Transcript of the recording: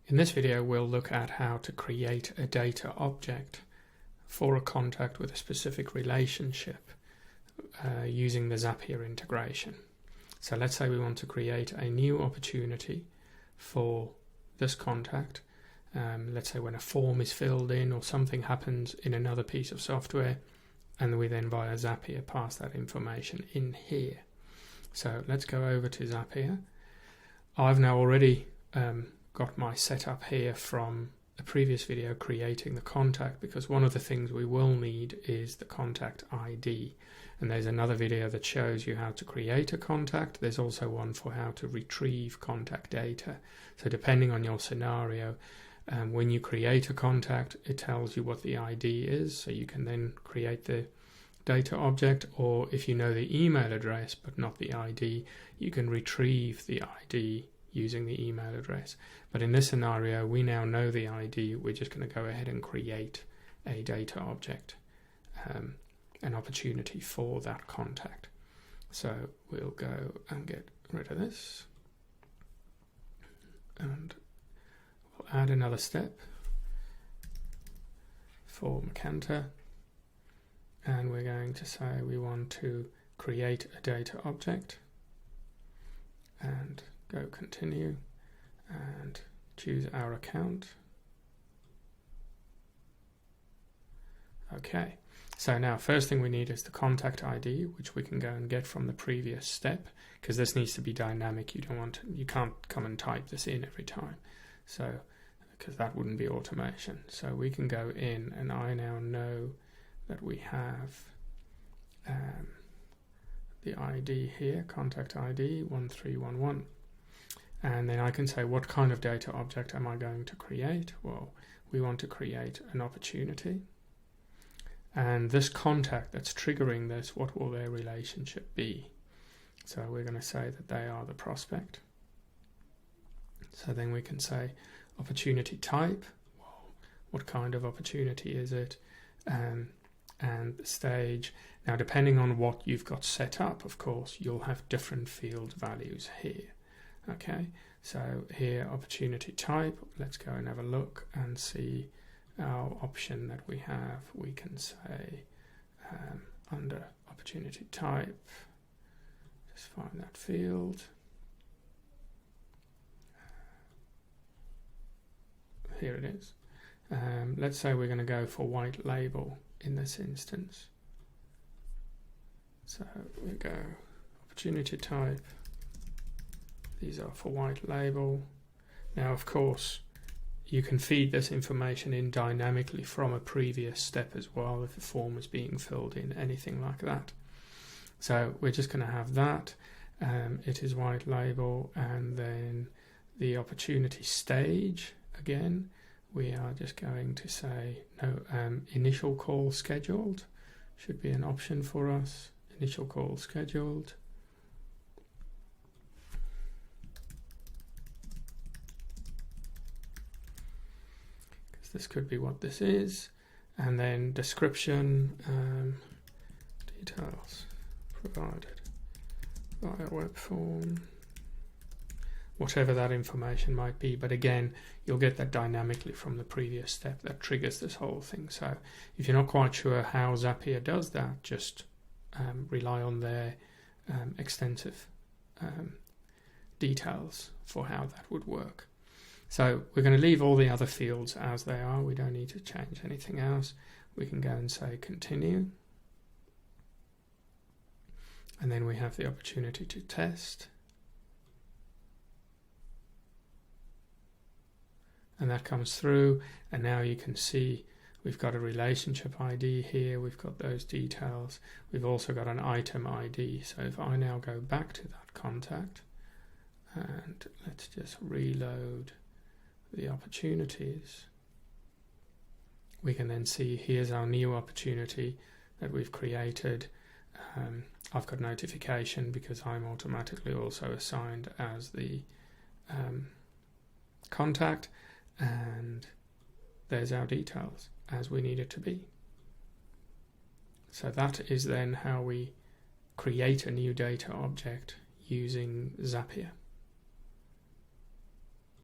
In this video, we'll look at how to create a data object for a contact with a specific relationship using the Zapier integration. So let's say we want to create a new opportunity for this contact. Let's say when a form is filled in or something happens in another piece of software, and we then via Zapier pass that information in here. So let's go over to Zapier. I've now already got my setup here from a previous video creating the contact, because one of the things we will need is the contact ID. And there's another video that shows you how to create a contact. There's also one for how to retrieve contact data. So depending on your scenario, when you create a contact, it tells you what the ID is, so you can then create the data object, or if you know the email address but not the ID, you can retrieve the ID using the email address. But in this scenario, we now know the ID. We're just going to go ahead and create a data object, an opportunity for that contact. So we'll go and get rid of this, and we'll add another step for Macanta, and we're going to say we want to create a data object, and go continue and choose our account. Okay, so now first thing we need is the contact ID, which we can go and get from the previous step, because this needs to be dynamic. You can't come and type this in every time, so because that wouldn't be automation. So we can go in, and I now know that we have the ID here, contact ID 1311. And then I can say, what kind of data object am I going to create? Well, we want to create an opportunity. And this contact that's triggering this, what will their relationship be? So we're going to say that they are the prospect. So then we can say opportunity type. Well, what kind of opportunity is it? And the stage. Now, depending on what you've got set up, of course, you'll have different field values here. Okay, so here opportunity type, let's go and have a look and see our option that we have. We can say under opportunity type, just find that field. Here it is. Let's say we're going to go for white label in this instance. So we go opportunity type. These are for white label. Now, of course, you can feed this information in dynamically from a previous step as well if the form is being filled in, anything like that. So we're just going to have that. It is white label, and then the opportunity stage, again, we are just going to say no, initial call scheduled should be an option for us. Initial call scheduled. This could be what this is, and then description, details provided via web form, whatever that information might be. But again, you'll get that dynamically from the previous step that triggers this whole thing. So if you're not quite sure how Zapier does that, just rely on their extensive details for how that would work. So we're going to leave all the other fields as they are. We don't need to change anything else. We can go and say continue. And then we have the opportunity to test. And that comes through. And now you can see we've got a relationship ID here. We've got those details. We've also got an item ID. So if I now go back to that contact, and let's just reload the opportunities, we can then see here's our new opportunity that we've created. I've got notification because I'm automatically also assigned as the contact, and there's our details as we need it to be. So that is then how we create a new data object using Zapier.